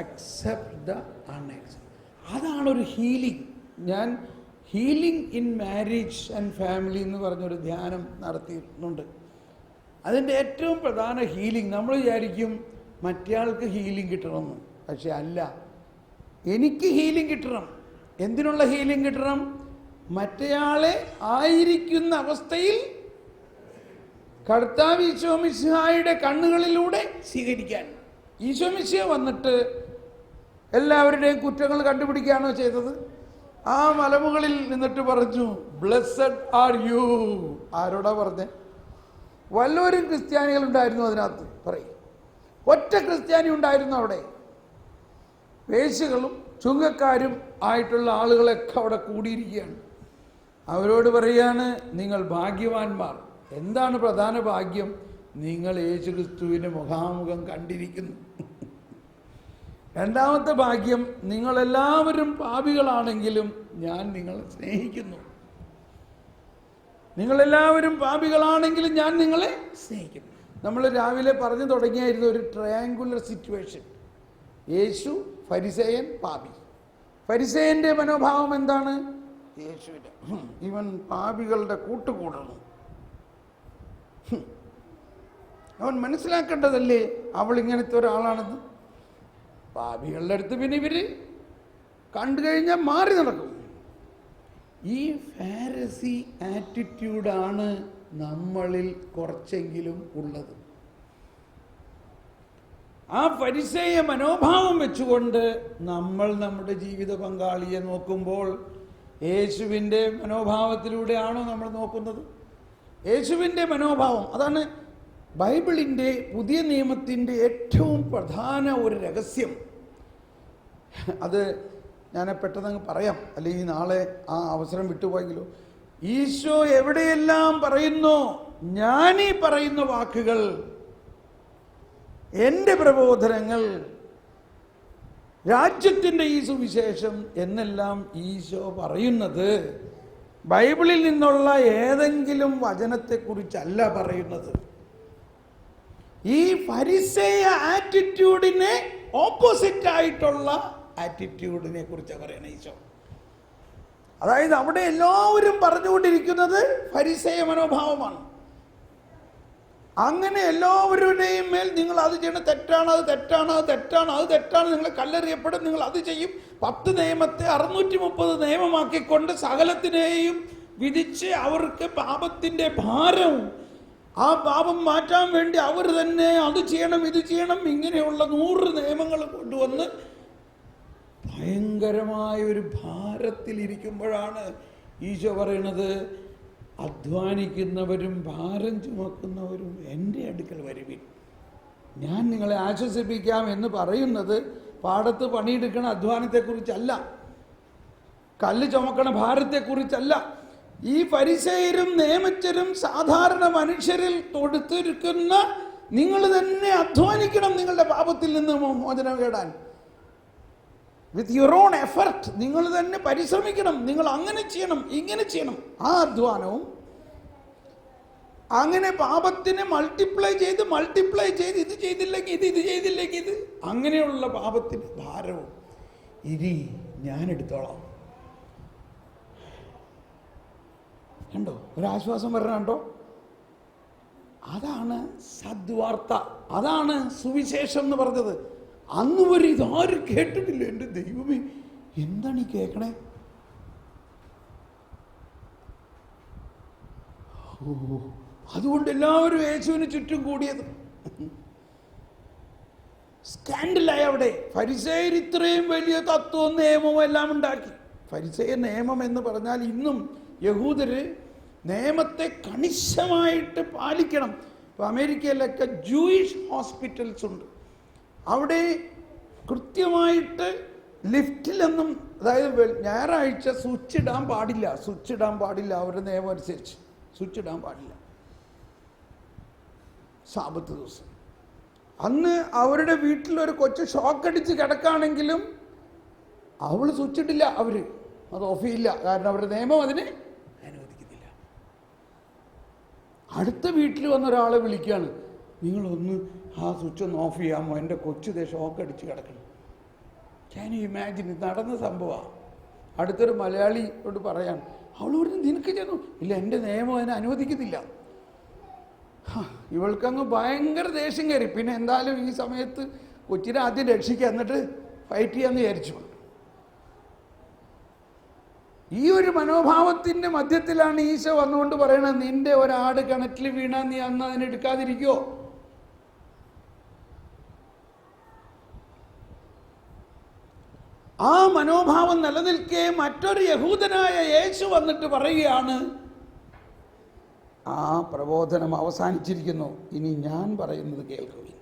Accept the unexpect. അതാണൊരു healing. ഞാൻ healing in marriage and family എന്ന് പറഞ്ഞൊരു ധ്യാനം നടത്തിയിട്ടുണ്ട്. അതിൻ്റെ ഏറ്റവും പ്രധാന ഹീലിംഗ്, നമ്മൾ വിചാരിക്കും മറ്റേയാൾക്ക് ഹീലിംഗ് കിട്ടണമെന്ന്. പക്ഷെ അല്ല, എനിക്ക് ഹീലിംഗ് കിട്ടണം. എന്തിനുള്ള ഹീലിംഗ് കിട്ടണം? മറ്റേയാളെ ആയിരിക്കുന്ന അവസ്ഥയിൽ കർത്താവ് ഈശോ മിശിഹായുടെ കണ്ണുകളിലൂടെ സ്വീകരിക്കാൻ. ഈശോ മിശിഹ വന്നിട്ട് എല്ലാവരുടെയും കുറ്റങ്ങൾ കണ്ടുപിടിക്കുകയാണോ ചെയ്തത്? ആ മലമുകളിൽ നിന്നിട്ട് പറഞ്ഞു, ബ്ലെസ്സഡ് ആർ യു. ആരോടാ പറഞ്ഞേ? വല്ലവരും ക്രിസ്ത്യാനികളുണ്ടായിരുന്നു അതിനകത്ത്? പറയും. ഒറ്റ ക്രിസ്ത്യാനി ഉണ്ടായിരുന്നു അവിടെ? വേശ്യകളും ചുങ്കക്കാരും ആയിട്ടുള്ള ആളുകളൊക്കെ അവിടെ കൂടിയിരിക്കുകയാണ്. അവരോട് പറയാണ്, നിങ്ങൾ ഭാഗ്യവാന്മാർ. എന്താണ് പ്രധാന ഭാഗ്യം? നിങ്ങൾ യേശു ക്രിസ്തുവിനെ മുഖാമുഖം കണ്ടിരിക്കുന്നു. രണ്ടാമത്തെ ഭാഗ്യം, നിങ്ങളെല്ലാവരും പാപികളാണെങ്കിലും ഞാൻ നിങ്ങളെ സ്നേഹിക്കുന്നു. നിങ്ങളെല്ലാവരും പാപികളാണെങ്കിലും ഞാൻ നിങ്ങളെ സ്നേഹിക്കുന്നു. നമ്മൾ രാവിലെ പറഞ്ഞു തുടങ്ങിയായിരുന്നു ഒരു ട്രയാങ്കുലർ സിറ്റുവേഷൻ. യേശു, ഫരിസേയൻ, പാപി. ഫരിസേയൻ്റെ മനോഭാവം എന്താണ്? യേശുവിൻ്റെ ഇവൻ പാപികളുടെ കൂട്ടുകൂടണം. അവൻ മനസ്സിലാക്കേണ്ടതല്ലേ അവൾ ഇങ്ങനത്തെ ഒരാളാണെന്ന്. പാപികളുടെ അടുത്ത് പിന്നെ ഇവർ കണ്ടു കഴിഞ്ഞാൽ മാറി നടക്കും. ഈ ഫാരിസി ആറ്റിറ്റ്യൂഡാണ് നമ്മളിൽ കുറച്ചെങ്കിലും ഉള്ളത്. ആ ഫരിസേയ മനോഭാവം വെച്ചുകൊണ്ട് നമ്മൾ നമ്മുടെ ജീവിത പങ്കാളിയെ നോക്കുമ്പോൾ യേശുവിൻ്റെ മനോഭാവത്തിലൂടെയാണോ നമ്മൾ നോക്കുന്നത്? യേശുവിൻ്റെ മനോഭാവം അതാണ് ബൈബിളിൻ്റെ, പുതിയ നിയമത്തിൻ്റെ ഏറ്റവും പ്രധാന ഒരു രഹസ്യം. അത് ഞാൻ പെട്ടെന്ന് പറയാം, അല്ലെങ്കിൽ നാളെ ആ അവസരം വിട്ടുപോയെങ്കിലോ. ഈശോ എവിടെയെല്ലാം പറയുന്നു, ഞാനീ പറയുന്ന വാക്കുകൾ, എൻ്റെ പ്രബോധനങ്ങൾ, രാജ്യത്തിൻ്റെ ഈ സുവിശേഷം എന്നെല്ലാം ഈശോ പറയുന്നത് ബൈബിളിൽ നിന്നുള്ള ഏതെങ്കിലും വചനത്തെക്കുറിച്ചല്ല പറയുന്നത്. ഈ ഫരിസേയ ആറ്റിറ്റ്യൂഡിനെ ഓപ്പോസിറ്റ് ആയിട്ടുള്ള ആറ്റിറ്റ്യൂഡിനെ കുറിച്ച് പറയണ ഈശോ. അതായത് അവിടെ എല്ലാവരും പറഞ്ഞുകൊണ്ടിരിക്കുന്നത് ഫരിസേയ മനോഭാവമാണ്. അങ്ങനെ എല്ലാവരുടെയും മേൽ നിങ്ങൾ അത് ചെയ്യണം, തെറ്റാണ്, അത് തെറ്റാണ്, അത് തെറ്റാണ്, അത് തെറ്റാണ്, നിങ്ങൾ കല്ലെറിയപ്പെടും, നിങ്ങൾ അത് ചെയ്യും. 10 നിയമത്തെ 630 നിയമമാക്കിക്കൊണ്ട് സകലത്തിനെയും വിധിച്ച് അവർക്ക് പാപത്തിൻ്റെ ഭാരം, ആ പാപം മാറ്റാൻ വേണ്ടി അവർ തന്നെ അത് ചെയ്യണം, ഇത് ചെയ്യണം, ഇങ്ങനെയുള്ള 100 നിയമങ്ങൾ കൊണ്ടുവന്ന് ഭയങ്കരമായ ഒരു ഭാരത്തിലിരിക്കുമ്പോഴാണ് ഈശോ പറയണത്, അധ്വാനിക്കുന്നവരും ഭാരം ചുമക്കുന്നവരും എൻ്റെ അടുക്കൽ വരുവിൻ, ഞാൻ നിങ്ങളെ ആശ്വസിപ്പിക്കാം എന്ന് പറയുന്നത് പാടത്ത് പണിയെടുക്കണ അധ്വാനത്തെക്കുറിച്ചല്ല, കല്ല് ചുമക്കണ ഭാരത്തെക്കുറിച്ചല്ല. ഈ ഫരിസേയരും നിയമജ്ഞരും സാധാരണ മനുഷ്യരിൽ തൊടുത്തിരിക്കുന്ന നിങ്ങൾ തന്നെ അധ്വാനിക്കണം നിങ്ങളുടെ പാപത്തിൽ നിന്ന് മോചനം നേടാൻ. വിത്ത് യുവർ ഓൺ എഫർട്ട് നിങ്ങൾ തന്നെ പരിശ്രമിക്കണം, നിങ്ങൾ അങ്ങനെ ചെയ്യണം, ഇങ്ങനെ ചെയ്യണം. ആ അധ്വാനവും അങ്ങനെ പാപത്തിനെ മൾട്ടിപ്ലൈ ചെയ്ത് ഇത് ചെയ്തില്ലെങ്കിൽ ഇത് ചെയ്തില്ലെങ്കിൽ ഇത്, അങ്ങനെയുള്ള പാപത്തിൻ്റെ ഭാരവും ഇനി ഞാൻ എടുത്തോളാം. കണ്ടോ ഒരാശ്വാസം വരണം? കണ്ടോ, അതാണ് സദ്വാർത്ത, അതാണ് സുവിശേഷം എന്ന് പറഞ്ഞത്. അന്ന് വരെ ഇതാരും കേട്ടിട്ടില്ല. എൻ്റെ ദൈവമേ, എന്താണ് ഈ കേൾക്കണേ? അതുകൊണ്ട് എല്ലാവരും യേശുവിന് ചുറ്റും കൂടിയത്. സ്കാൻഡലായി അവിടെ. ഫരിസേയർ ഇത്രയും വലിയ തത്വവും നിയമവും എല്ലാം ഉണ്ടാക്കി. ഫരിസേയ നിയമം എന്ന് പറഞ്ഞാൽ ഇന്നും യഹൂദര് നിയമത്തെ കണിശമായിട്ട് പാലിക്കണം. ഇപ്പോൾ അമേരിക്കയിലൊക്കെ ജൂയിഷ് ഹോസ്പിറ്റൽസ് ഉണ്ട്. അവിടെ കൃത്യമായിട്ട് ലിഫ്റ്റിലൊന്നും, അതായത് ഞായറാഴ്ച സ്വിച്ച് ഇടാൻ പാടില്ല, അവരുടെ നിയമം അനുസരിച്ച് സ്വിച്ച് ഇടാൻ പാടില്ല. സാബത്ത് ദിവസം അന്ന് അവരുടെ വീട്ടിലൊരു കൊച്ചു ഷോക്കടിച്ച് കിടക്കുകയാണെങ്കിലും അവൾ സ്വിച്ച് ഇട്ടില്ല, അവർ അത് ഓഫ് ചെയ്യില്ല. കാരണം അവരുടെ നിയമം അതിനെ അനുവദിക്കുന്നില്ല. അടുത്ത വീട്ടിൽ വന്ന ഒരാളെ വിളിക്കുകയാണ്, നിങ്ങളൊന്ന് ആ സ്വിച്ച് ഒന്ന് ഓഫ് ചെയ്യാമോ, എൻ്റെ കൊച്ചു ഷോക്ക് അടിച്ച് കിടക്കണം. Can you imagine? നടന്ന സംഭവമാണ്. അടുത്തൊരു മലയാളിയോട് പറയാൻ, അവളോട് നിനക്ക് ചെന്നു ഇല്ല, എൻ്റെ നിയമം അതിനെ അനുവദിക്കുന്നില്ല. ഇവൾക്കങ്ങ് ഭയങ്കര ദേഷ്യം കയറി. പിന്നെ എന്തായാലും ഈ സമയത്ത് കൊച്ചിനെ ആദ്യം രക്ഷിക്കുക, എന്നിട്ട് ഫൈറ്റ് ചെയ്യാമെന്ന് വിചാരിച്ചു. ഈ ഒരു മനോഭാവത്തിൻ്റെ മധ്യത്തിലാണ് ഈശോ വന്നുകൊണ്ട് പറയണത്, നിന്റെ ഒരാട് കിണറ്റിൽ വീണാൽ നീ അന്ന് അതിനെടുക്കാതിരിക്കുമോ? ആ മനോഭാവം നിലനിൽക്കെ മറ്റൊരു യഹൂദനായ യേശു വന്നിട്ട് പറയുകയാണ്, ആ പ്രബോധനം അവസാനിച്ചിരിക്കുന്നു, ഇനി ഞാൻ പറയുന്നത് കേൾക്കുവിൻ,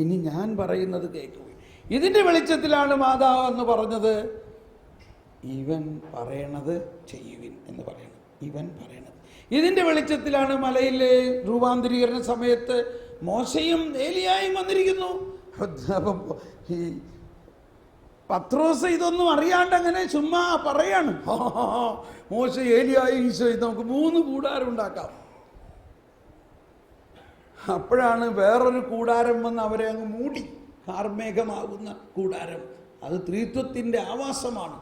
ഇനി ഞാൻ പറയുന്നത് കേൾക്കുവിൻ. ഇതിൻ്റെ വെളിച്ചത്തിലാണ് മാതാവ് എന്ന് പറഞ്ഞത്, ഇവൻ പറയണത് ചെയ്യുവിൻ എന്ന് പറയണം. ഇവൻ പറയണത്. ഇതിൻ്റെ വെളിച്ചത്തിലാണ് മലയിലെ രൂപാന്തരീകരണ സമയത്ത് മോശയും ഏലിയായും വന്നിരിക്കുന്നു. അപ്പം ഈ പത്രോസ് ഇതൊന്നും അറിയാണ്ട് അങ്ങനെ ചുമ്മാ പറയാണ്, മോശ ഏലിയായി ഈശോ, നമുക്ക് 3 കൂടാരം ഉണ്ടാക്കാം. അപ്പോഴാണ് വേറൊരു കൂടാരം വന്ന് അവരെ അങ്ങ് മൂടി, കാർമേഘമാകുന്ന കൂടാരം. അത് ത്രിത്വത്തിൻ്റെ ആവാസമാണ്.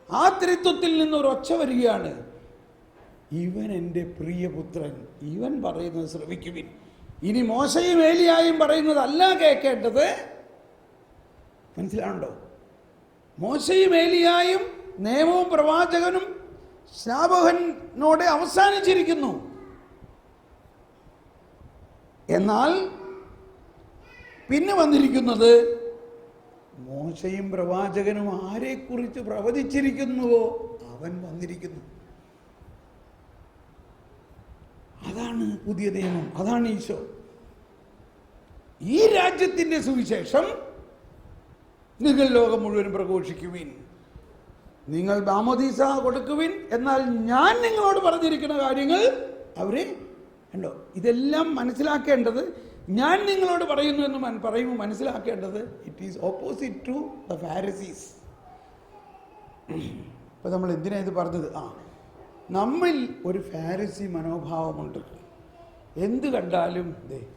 ആ ത്രിത്വത്തിൽ നിന്നൊരൊച്ച വരികയാണ്, ഇവൻ എൻ്റെ പ്രിയപുത്രൻ, ഇവൻ പറയുന്നത് ശ്രവിക്കുവിൻ. ഇനി മോശയും ഏലിയായും പറയുന്നതല്ല കേൾക്കേണ്ടത്. മനസ്സിലാണ്ടോ? മോശയും ഏലിയായും നിയമവും പ്രവാചകനും സ്നാപകനോടെ അവസാനിച്ചിരിക്കുന്നു. എന്നാൽ പിന്നെ വന്നിരിക്കുന്നത് മോശയും പ്രവാചകനും ആരെക്കുറിച്ച് പ്രവചിച്ചിരിക്കുന്നുവോ അവൻ വന്നിരിക്കുന്നു. അതാണ് പുതിയ നിയമം, അതാണ് ഈശോ. ഈ രാജ്യത്തിൻ്റെ സുവിശേഷം നിങ്ങൾ ലോകം മുഴുവൻ പ്രഘോഷിക്കുവിൻ, നിങ്ങൾ മാമോദീസ കൊടുക്കുവിൻ, എന്നാൽ ഞാൻ നിങ്ങളോട് പറഞ്ഞിരിക്കുന്ന കാര്യങ്ങൾ അവരെ കണ്ടോ. ഇതെല്ലാം മനസ്സിലാക്കേണ്ടത്, ഞാൻ നിങ്ങളോട് പറയുന്നു എന്ന് പറയുമ്പോൾ മനസ്സിലാക്കേണ്ടത്, it is opposite to the Pharisees. ഇപ്പം നമ്മൾ എന്തിനാ ഇത് പറഞ്ഞത്? നമ്മിൽ ഒരു ഫാരിസി മനോഭാവമുണ്ട്. എന്ത് കണ്ടാലും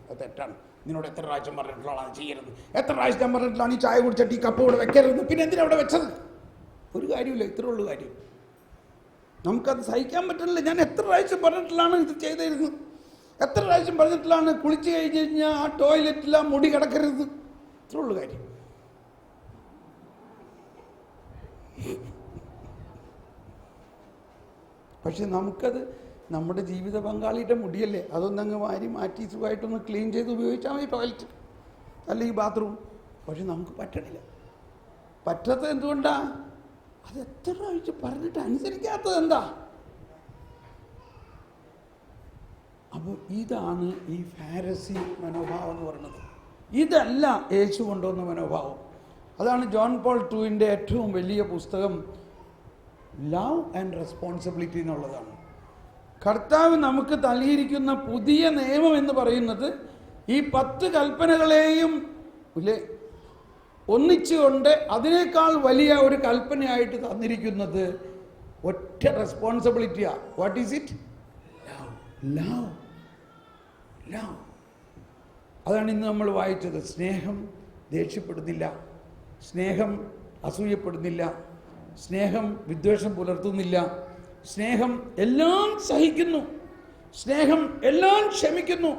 അത് തെറ്റാണ്, നിന്നോട് എത്ര പ്രാവശ്യം പറഞ്ഞിട്ടുള്ളതാണ് അത് ചെയ്യരുത്, എത്ര പ്രാവശ്യം പറഞ്ഞിട്ടുള്ളതാണ് ഈ ചായ കുടിച്ചിട്ട് ഈ കപ്പ് ഇവിടെ വെക്കരുത്, പിന്നെ എന്തിനാ അവിടെ വെച്ചത്? ഒരു കാര്യമില്ല, ഇത്രേ ഉള്ളൂ കാര്യം. നമുക്കത് സഹിക്കാൻ പറ്റില്ല. ഞാൻ എത്ര പ്രാവശ്യം പറഞ്ഞിട്ടുള്ളതാണ് ഇത് ചെയ്തിരുന്നത്, എത്ര പ്രാവശ്യം പറഞ്ഞിട്ടുള്ളതാണ് കുളിച്ച് കഴിഞ്ഞ് കഴിഞ്ഞാൽ ആ ടോയ്ലറ്റിൽ ആ മുടി കിടക്കരുത്, ഇത്രേ ഉള്ളൂ കാര്യം. പക്ഷെ നമുക്കത് നമ്മുടെ ജീവിത പങ്കാളിയുടെ മുടിയല്ലേ, അതൊന്നങ്ങ് വാരി മാറ്റി സുഖമായിട്ടൊന്ന് ക്ലീൻ ചെയ്ത് ഉപയോഗിച്ചാൽ മതി ടോയ്ലറ്റ് അല്ലെങ്കിൽ ബാത്റൂം. പക്ഷെ നമുക്ക് പറ്റണില്ല. പറ്റാത്തത് എന്തുകൊണ്ടാണ്? അത് എത്ര പ്രാവശ്യം പറഞ്ഞിട്ട് അനുസരിക്കാത്തത് എന്താ? അപ്പോൾ ഇതാണ് ഈ ഫാരസി മനോഭാവം എന്ന് പറയുന്നത്. ഇതല്ല യേശു കൊണ്ടുവന്ന മനോഭാവം. അതാണ് ജോൺ പോൾ II ഏറ്റവും വലിയ പുസ്തകം ലവ് ആൻഡ് റെസ്പോൺസിബിലിറ്റി എന്നുള്ളതാണ്. കർത്താവ് നമുക്ക് നൽകിയിരിക്കുന്ന പുതിയ നിയമം എന്ന് പറയുന്നത് ഈ 10 കൽപ്പനകളെയും ഒന്നിച്ചുകൊണ്ട് അതിനേക്കാൾ വലിയ ഒരു കൽപ്പനയായിട്ട് തന്നിരിക്കുന്നത് ഒറ്റ റെസ്പോൺസിബിലിറ്റിയാണ്. What is it? Love. Love. അതാണ് ഇന്ന് നമ്മൾ വായിച്ചത്. സ്നേഹം ദേഷ്യപ്പെടുന്നില്ല, സ്നേഹം അസൂയപ്പെടുന്നില്ല, സ്നേഹം വിദ്വേഷം പുലർത്തുന്നില്ല, സ്നേഹം എല്ലാം സഹിക്കുന്നു, സ്നേഹം എല്ലാം ക്ഷമിക്കുന്നു,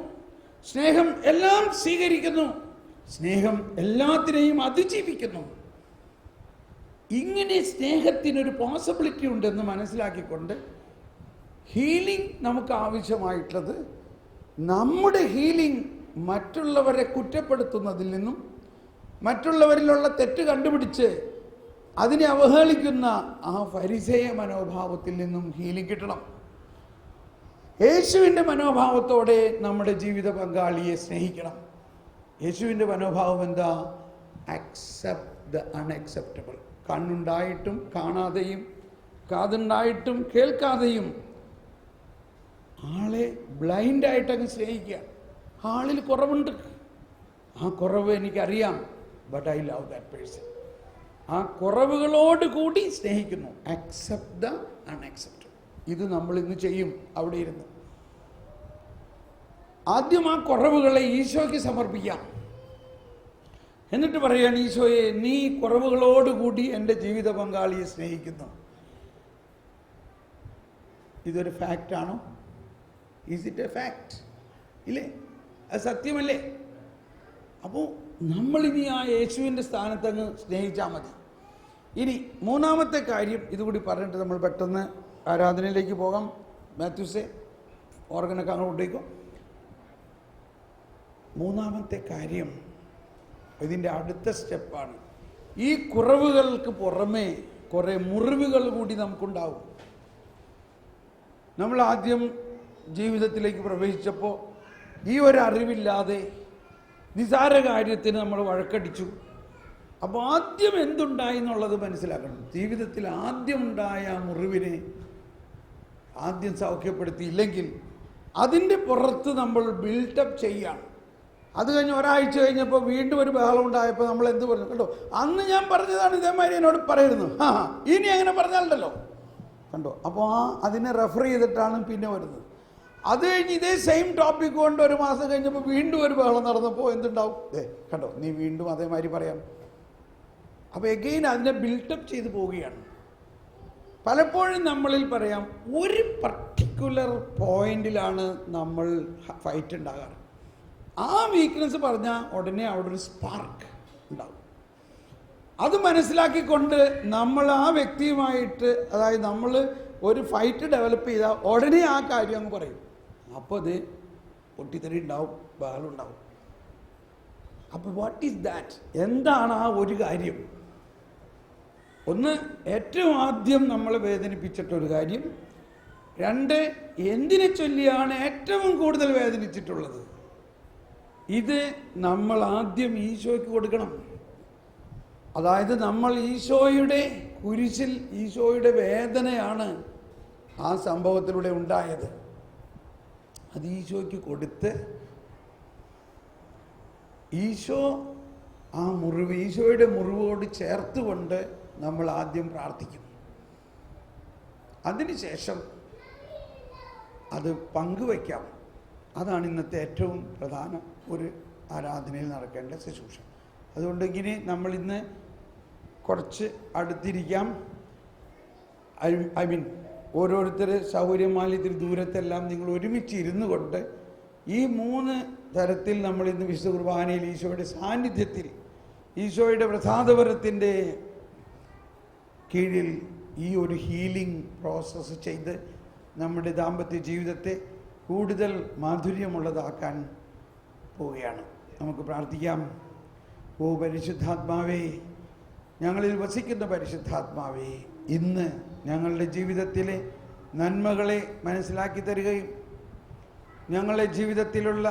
സ്നേഹം എല്ലാം സ്വീകരിക്കുന്നു, സ്നേഹം എല്ലാത്തിനെയും അതിജീവിക്കുന്നു. ഇങ്ങനെ സ്നേഹത്തിനൊരു പോസിബിലിറ്റി ഉണ്ടെന്ന് മനസ്സിലാക്കിക്കൊണ്ട് ഹീലിംഗ് നമുക്ക് ആവശ്യമായിട്ടുള്ളത്, നമ്മുടെ ഹീലിംഗ് മറ്റുള്ളവരെ കുറ്റപ്പെടുത്തുന്നതിൽ നിന്നും മറ്റുള്ളവരിലുള്ള തെറ്റ് കണ്ടുപിടിച്ച് അതിനെ അവഹേളിക്കുന്ന ആ ഫരിസേയ മനോഭാവത്തിൽ നിന്നും ഹീലിംഗ് കിട്ടണം. യേശുവിൻ്റെ മനോഭാവത്തോടെ നമ്മുടെ ജീവിത പങ്കാളിയെ സ്നേഹിക്കണം. യേശുവിൻ്റെ മനോഭാവം എന്താ? Accept the unacceptable. കണ്ണുണ്ടായിട്ടും കാണാതെയും കാതുണ്ടായിട്ടും കേൾക്കാതെയും ആളെ ബ്ലൈൻഡായിട്ടങ്ങ് സ്നേഹിക്കുക. ആളിൽ കുറവുണ്ട്, ആ കുറവ് എനിക്കറിയാം, but I love that person. ആ കുറവുകളോട് കൂടി സ്നേഹിക്കുന്നു. Accept the unacceptable. ഇത് നമ്മൾ ഇന്ന് ചെയ്യും അവിടെ ഇരുന്ന്. ആദ്യം ആ കുറവുകളെ ഈശോയ്ക്ക് സമർപ്പിക്കാം. എന്നിട്ട് പറയുകയാണ്, ഈശോയെ നീ കുറവുകളോടുകൂടി എൻ്റെ ജീവിത പങ്കാളിയെ സ്നേഹിക്കുന്നു. ഇതൊരു ഫാക്റ്റാണോ? Is it a fact? ഇല്ലേ? അത് സത്യമല്ലേ? അപ്പോൾ നമ്മളിനി ആ യേശുവിൻ്റെ സ്ഥാനത്തങ്ങ് സ്നേഹിച്ചാൽ മതി. ഇനി മൂന്നാമത്തെ കാര്യം ഇതുകൂടി പറഞ്ഞിട്ട് നമ്മൾ പെട്ടെന്ന് ആരാധനയിലേക്ക് പോകാം. മാത്യൂസേ, ഓർഗനൊക്കെ അങ്ങോട്ട് കൊണ്ടേക്കോ. മൂന്നാമത്തെ കാര്യം ഇതിൻ്റെ അടുത്ത സ്റ്റെപ്പാണ്. ഈ കുറവുകൾക്ക് പുറമേ കുറേ മുറിവുകൾ കൂടി നമുക്കുണ്ടാവും. നമ്മൾ ആദ്യം ജീവിതത്തിലേക്ക് പ്രവേശിച്ചപ്പോൾ ഈ ഒരു അറിവില്ലാതെ നിസാര കാര്യത്തിന് നമ്മൾ വഴക്കടിച്ചു. അപ്പോൾ ആദ്യം എന്തുണ്ടായി എന്നുള്ളത് മനസ്സിലാക്കണം. ജീവിതത്തിൽ ആദ്യം ഉണ്ടായ മുറിവിനെ ആദ്യം സൗഖ്യപ്പെടുത്തിയില്ലെങ്കിൽ അതിൻ്റെ പുറത്ത് നമ്മൾ ബിൽട്ടപ്പ് ചെയ്യാണ്. അത് കഴിഞ്ഞ് ഒരാഴ്ച കഴിഞ്ഞപ്പോൾ വീണ്ടും ഒരു ബഹളം ഉണ്ടായപ്പോൾ നമ്മൾ എന്ത് പറഞ്ഞു? കണ്ടോ, അന്ന് ഞാൻ പറഞ്ഞതാണ്, ഇതേമാതിരി എന്നോട് പറയരുന്നു, ഇനി അങ്ങനെ പറഞ്ഞാലുണ്ടല്ലോ. കണ്ടോ, അപ്പോൾ അതിനെ റെഫർ ചെയ്തിട്ടാണ് പിന്നെ വരുന്നത്. അത് കഴിഞ്ഞ് ഇതേ സെയിം ടോപ്പിക് കൊണ്ട് ഒരു മാസം കഴിഞ്ഞപ്പോൾ വീണ്ടും ഒരു ബഹളം നടന്നപ്പോൾ എന്തുണ്ടാവും? കണ്ടോ, നീ വീണ്ടും അതേമാതിരി പറയാം. അപ്പോൾ എഗെയിൻ അതിനെ ബിൽട്ടപ്പ് ചെയ്ത് പോവുകയാണ്. പലപ്പോഴും നമ്മളിൽ പറയാം, ഒരു പർട്ടിക്കുലർ പോയിന്റിലാണ് നമ്മൾ ഫൈറ്റ് ഉണ്ടാകാറ്. ആ വീക്ക്നെസ് പറഞ്ഞാൽ ഉടനെ അവിടെ ഒരു സ്പാർക്ക് ഉണ്ടാവും. അത് മനസ്സിലാക്കിക്കൊണ്ട് നമ്മൾ ആ വ്യക്തിയുമായിട്ട്, അതായത് നമ്മൾ ഒരു ഫൈറ്റ് ഡെവലപ്പ് ചെയ്താൽ ഉടനെ ആ കാര്യം അങ്ങ് പറയും. അപ്പോൾ അത് പൊട്ടിത്തെറി ഉണ്ടാവും, ബഹളം ഉണ്ടാവും. അപ്പോൾ വാട്ട് ഈസ് ദാറ്റ്? എന്താണ് ആ ഒരു കാര്യം? ഒന്ന്, ഏറ്റവും ആദ്യം നമ്മളെ വേദനിപ്പിച്ചിട്ടൊരു കാര്യം. രണ്ട്, എന്തിനെ ചൊല്ലിയാണ് ഏറ്റവും കൂടുതൽ വേദനിച്ചിട്ടുള്ളത്? ഇത് നമ്മൾ ആദ്യം ഈശോയ്ക്ക് കൊടുക്കണം. അതായത് നമ്മൾ ഈശോയുടെ കുരിശിൽ ഈശോയുടെ വേദനയാണ് ആ സംഭവത്തിലൂടെ ഉണ്ടായത്. അത് ഈശോയ്ക്ക് കൊടുത്ത് ഈശോ ആ മുറിവ് ഈശോയുടെ മുറിവോട് ചേർത്തുകൊണ്ട് നമ്മൾ ആദ്യം പ്രാർത്ഥിക്കും. അതിനുശേഷം അത് പങ്കുവയ്ക്കാം. അതാണ് ഇന്നത്തെ ഏറ്റവും പ്രധാന ഒരു ആരാധനയിൽ നടക്കേണ്ട ശുശ്രൂഷ. അതുകൊണ്ട് ഇങ്ങനെ നമ്മളിന്ന് കുറച്ച് അടുത്തിരിക്കാം. ഐ മീൻ ഓരോരുത്തർ സൗകര്യമായി ഇത്തിരി ദൂരത്തെല്ലാം നിങ്ങൾ ഒരുമിച്ച് ഇരുന്നു കൊണ്ട് ഈ 3 തരത്തിൽ നമ്മൾ ഇന്ന് വിശുദ്ധ കുർബാനയിൽ ഈശോയുടെ സാന്നിധ്യത്തിൽ ഈശോയുടെ പ്രസാദപരത്തിൻ്റെ കീഴിൽ ഈ ഒരു ഹീലിംഗ് പ്രോസസ്സ് ചെയ്ത് നമ്മുടെ ദാമ്പത്യ ജീവിതത്തെ കൂടുതൽ മാധുര്യമുള്ളതാക്കാൻ പോവുകയാണ്. നമുക്ക് പ്രാർത്ഥിക്കാം. ഓ പരിശുദ്ധാത്മാവേ, ഞങ്ങളിൽ വസിക്കുന്ന പരിശുദ്ധാത്മാവേ, ഇന്ന് ഞങ്ങളുടെ ജീവിതത്തിലെ നന്മകളെ മനസ്സിലാക്കി തരികയും ഞങ്ങളുടെ ജീവിതത്തിലുള്ള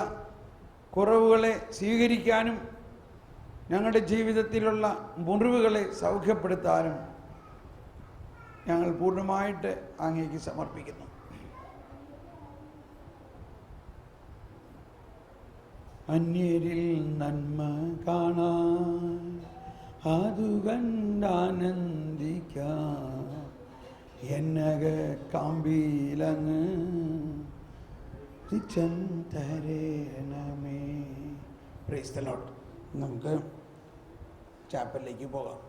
കുറവുകളെ സ്വീകരിക്കാനും ഞങ്ങളുടെ ജീവിതത്തിലുള്ള മുറിവുകളെ സൗഖ്യപ്പെടുത്താനും ഞങ്ങൾ പൂർണ്ണമായിട്ട് അങ്ങേക്ക് സമർപ്പിക്കുന്നു. അന്യരിൽ നന്മ കാണാൻ അതു കണ്ടാനന്ദിക്കാം എന്നക കാമ്പിലങ്ങ് തരേണമേ. Praise the Lord. നമുക്ക് ചാപ്പലിലേക്ക് പോകാം.